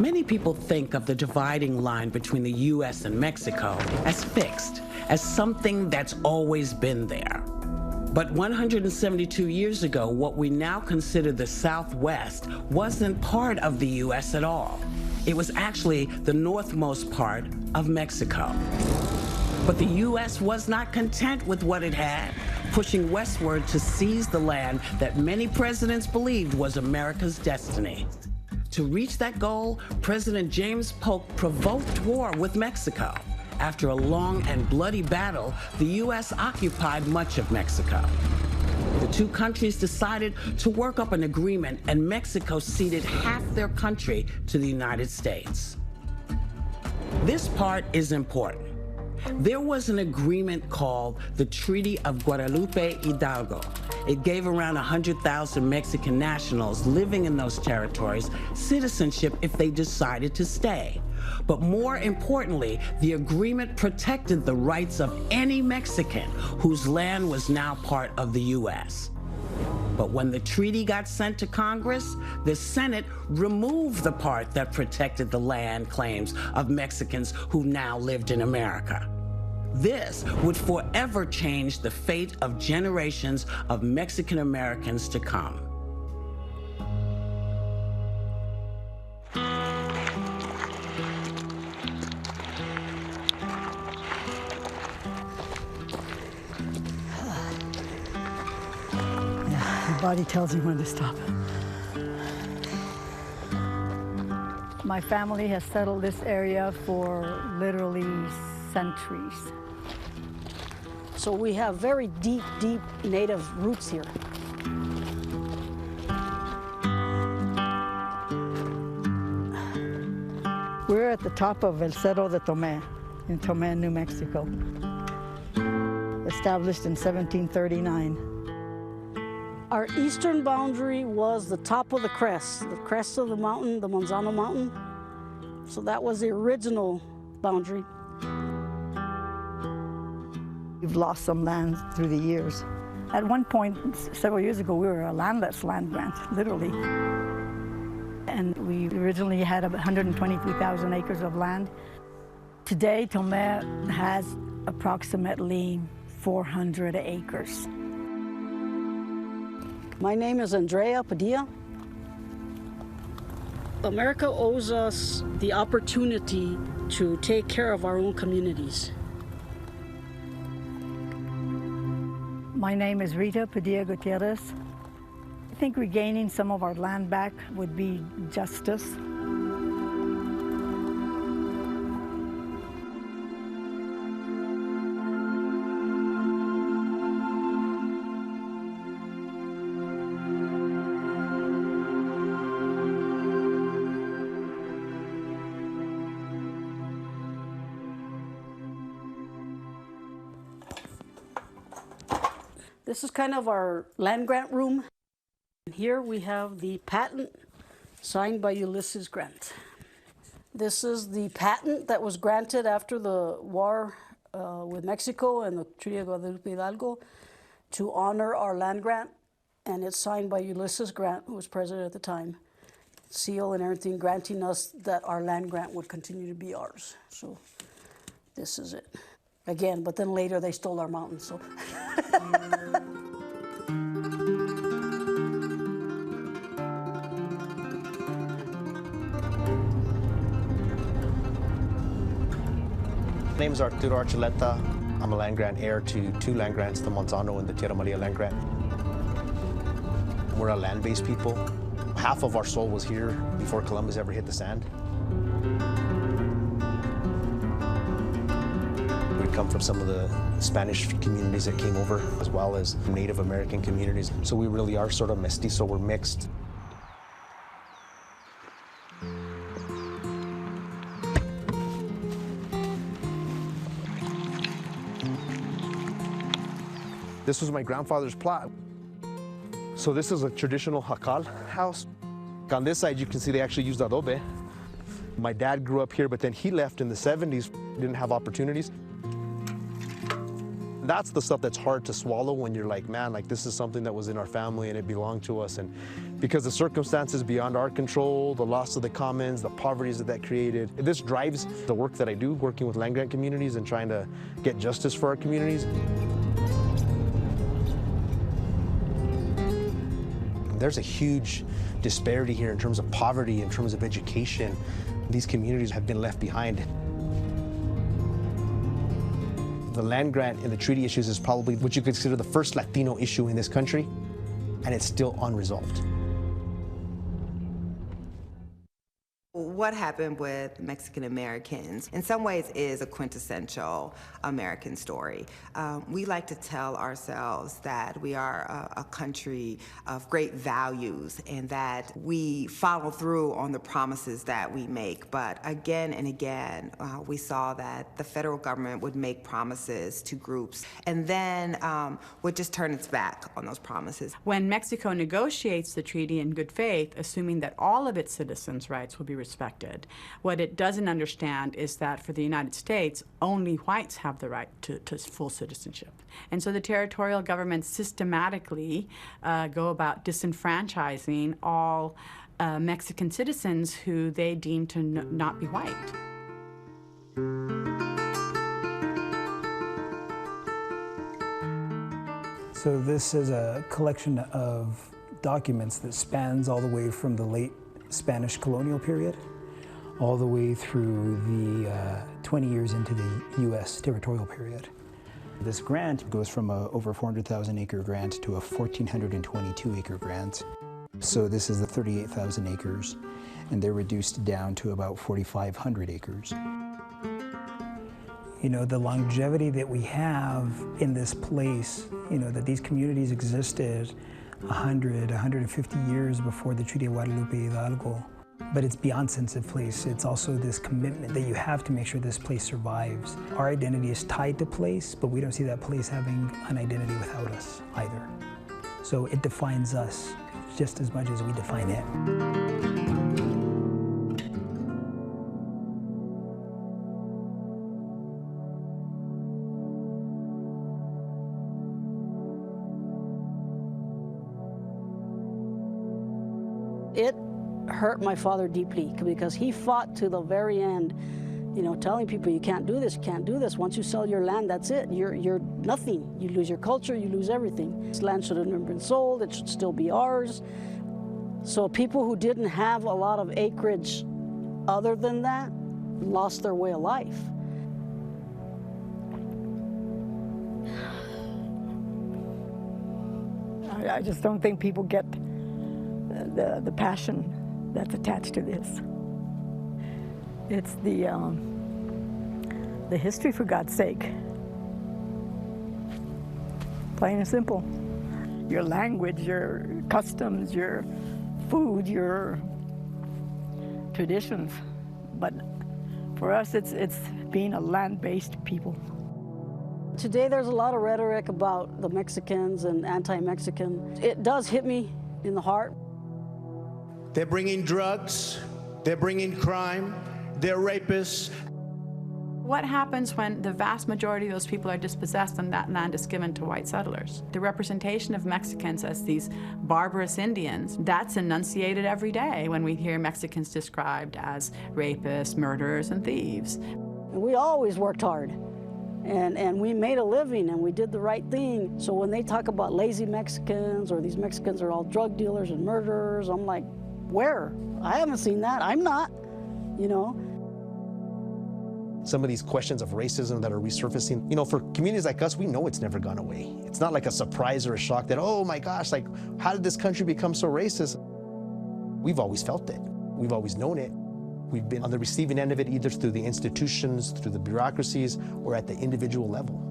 Many people think of the dividing line between the U.S. and Mexico as fixed, as something that's always been there. But 172 years ago, what we now consider the Southwest wasn't part of the U.S. at all. It was actually the northmost part of Mexico. But the U.S. was not content with what it had, pushing westward to seize the land that many presidents believed was America's destiny. To reach that goal, President James Polk provoked war with Mexico. After a long and bloody battle, the U.S. occupied much of Mexico. The two countries decided to work up an agreement, and Mexico ceded half their country to the United States. This part is important. There was an agreement called the Treaty of Guadalupe Hidalgo. It gave around 100,000 Mexican nationals living in those territories citizenship if they decided to stay. But more importantly, the agreement protected the rights of any Mexican whose land was now part of the U.S. But when the treaty got sent to Congress, the Senate removed the part that protected the land claims of Mexicans who now lived in America. This would forever change the fate of generations of Mexican Americans to come. Your body tells you when to stop. My family has settled this area for literally centuries. So we have very deep, deep native roots here. We're at the top of El Cerro de Tomé, in Tomé, New Mexico, established in 1739. Our eastern boundary was the top of the crest of the mountain, the Manzano Mountain. So that was the original boundary. We've lost some land through the years. At one point, several years ago, we were a landless land grant, literally. And we originally had 123,000 acres of land. Today, Tomé has approximately 400 acres. My name is Andrea Padilla. America owes us the opportunity to take care of our own communities. My name is Rita Padilla Gutierrez. I think regaining some of our land back would be justice. This is kind of our land grant room. And here we have the patent signed by Ulysses Grant. This is the patent that was granted after the war with Mexico and the Treaty of Guadalupe Hidalgo to honor our land grant. And it's signed by Ulysses Grant, who was president at the time. Seal and everything granting us that our land grant would continue to be ours. So this is it. Again, but then later they stole our mountains, so. My name is Arturo Archuleta. I'm a land grant heir to two land grants, the Manzano and the Tierra Maria land grant. We're a land-based people. Half of our soul was here before Columbus ever hit the sand. We come from some of the Spanish communities that came over, as well as Native American communities. So we really are sort of mestizo, we're mixed. This was my grandfather's plot. So this is a traditional jacal house. On this side, you can see they actually used adobe. My dad grew up here, but then he left in the 70s, didn't have opportunities. That's the stuff that's hard to swallow when you're like, man, like this is something that was in our family and it belonged to us. And because the circumstances beyond our control, the loss of the commons, the poverties that created. This drives the work that I do, working with land grant communities and trying to get justice for our communities. There's a huge disparity here in terms of poverty, in terms of education. These communities have been left behind. The land grant and the treaty issues is probably what you consider the first Latino issue in this country, and it's still unresolved. What happened with Mexican Americans in some ways is a quintessential American story. We like to tell ourselves that we are a country of great values and that we follow through on the promises that we make. But again and again, we saw that the federal government would make promises to groups and then would just turn its back on those promises. When Mexico negotiates the treaty in good faith, assuming that all of its citizens' rights will be respected, what it doesn't understand is that for the United States, only whites have the right to full citizenship. And so the territorial governments systematically go about disenfranchising all Mexican citizens who they deem to not be white. So this is a collection of documents that spans all the way from the late Spanish colonial period all the way through the 20 years into the U.S. territorial period. This grant goes from a over 400,000 acre grant to a 1,422 acre grant. So this is the 38,000 acres, and they're reduced down to about 4,500 acres. You know, the longevity that we have in this place, you know, that these communities existed 100, 150 years before the Treaty of Guadalupe, Hidalgo. But it's beyond sense of place. It's also this commitment that you have to make sure this place survives. Our identity is tied to place, but we don't see that place having an identity without us either. So it defines us just as much as we define it. It hurt my father deeply because he fought to the very end, you know, telling people you can't do this, you can't do this. Once you sell your land, that's it. You're nothing. You lose your culture, you lose everything. This land should have never been sold. It should still be ours. So people who didn't have a lot of acreage other than that lost their way of life. I just don't think people get the passion that's attached to this. It's the history, for God's sake. Plain and simple. Your language, your customs, your food, your traditions. But for us, it's being a land-based people. Today there's a lot of rhetoric about the Mexicans and anti-Mexican. It does hit me in the heart. They're bringing drugs, they're bringing crime, they're rapists. What happens when the vast majority of those people are dispossessed and that land is given to white settlers? The representation of Mexicans as these barbarous Indians, that's enunciated every day when we hear Mexicans described as rapists, murderers, and thieves. We always worked hard. And we made a living and we did the right thing. So when they talk about lazy Mexicans or these Mexicans are all drug dealers and murderers, I'm like, where? I haven't seen that. I'm not, you know. Some of these questions of racism that are resurfacing, you know, for communities like us, we know it's never gone away. It's not like a surprise or a shock that, oh my gosh, like, how did this country become so racist? We've always felt it. We've always known it. We've been on the receiving end of it, either through the institutions, through the bureaucracies, or at the individual level.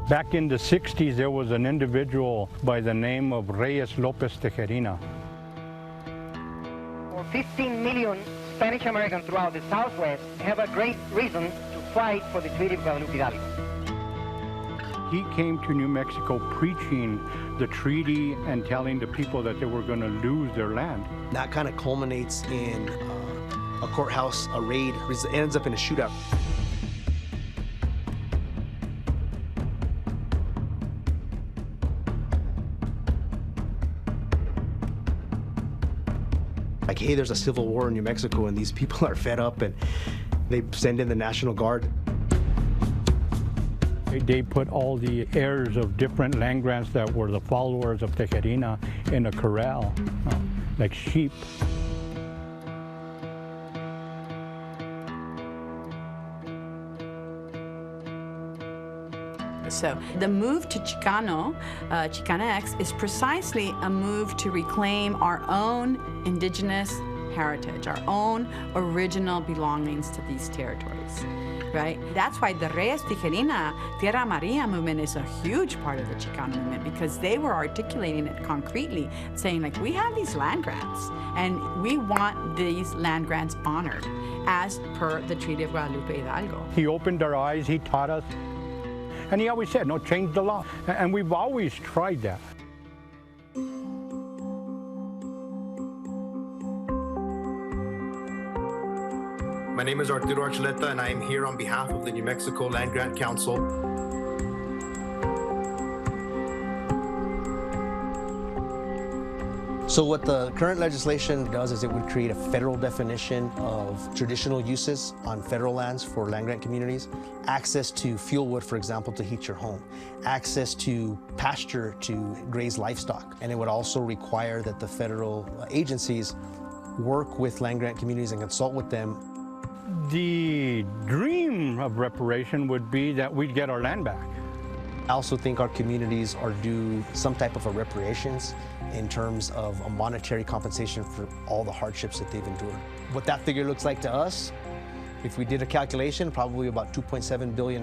Back in the 60s, there was an individual by the name of Reyes Lopez. For 15 million Spanish Americans throughout the Southwest have a great reason to fight for the Treaty of Guadalupe Hidalgo. He came to New Mexico preaching the treaty and telling the people that they were going to lose their land. That kind of culminates in a courthouse, a raid, which ends up in a shootout. Like, hey, there's a civil war in New Mexico and these people are fed up, and they send in the National Guard. They put all the heirs of different land grants that were the followers of Tejerina in a corral, like sheep. So the move to Chicano, Chicanx, is precisely a move to reclaim our own indigenous heritage, our own original belongings to these territories, right? That's why the Reyes Tijerina, Tierra Maria movement is a huge part of the Chicano movement, because they were articulating it concretely, saying, like, we have these land grants, and we want these land grants honored as per the Treaty of Guadalupe Hidalgo. He opened our eyes, he taught us. And he always said, no, change the law. And we've always tried that. My name is Arturo Archuleta, and I am here on behalf of the New Mexico Land Grant Council. So what the current legislation does is it would create a federal definition of traditional uses on federal lands for land grant communities, access to fuel wood, for example, to heat your home, access to pasture to graze livestock, and it would also require that the federal agencies work with land grant communities and consult with them. The dream of reparation would be that we'd get our land back. I also think our communities are due some type of a reparations in terms of a monetary compensation for all the hardships that they've endured. What that figure looks like to us, if we did a calculation, probably about $2.7 billion,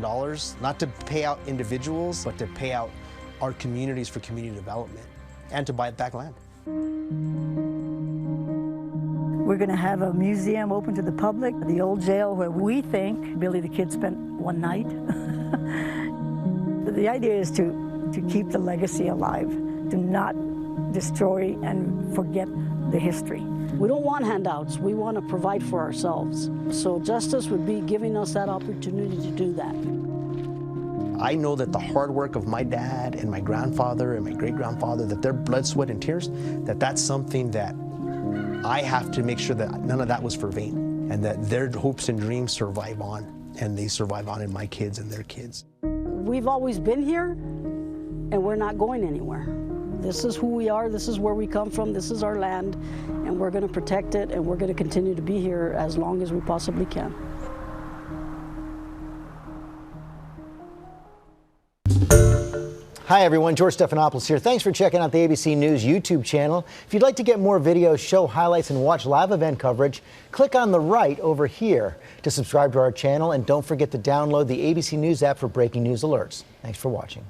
not to pay out individuals, but to pay out our communities for community development and to buy back land. We're going to have a museum open to the public, the old jail where we think Billy the Kid spent one night. The idea is to keep the legacy alive, to not destroy and forget the history. We don't want handouts. We want to provide for ourselves. So justice would be giving us that opportunity to do that. I know that the hard work of my dad and my grandfather and my great-grandfather, that their blood, sweat, and tears, that's something that I have to make sure that none of that was for vain, and that their hopes and dreams survive on, and they survive on in my kids and their kids. We've always been here, and we're not going anywhere. This is who we are, this is where we come from, this is our land, and we're going to protect it, and we're going to continue to be here as long as we possibly can. Hi everyone, George Stephanopoulos here. Thanks for checking out the ABC News YouTube channel. If you'd like to get more videos, show highlights, and watch live event coverage, click on the right over here to subscribe to our channel, and don't forget to download the ABC News app for breaking news alerts. Thanks for watching.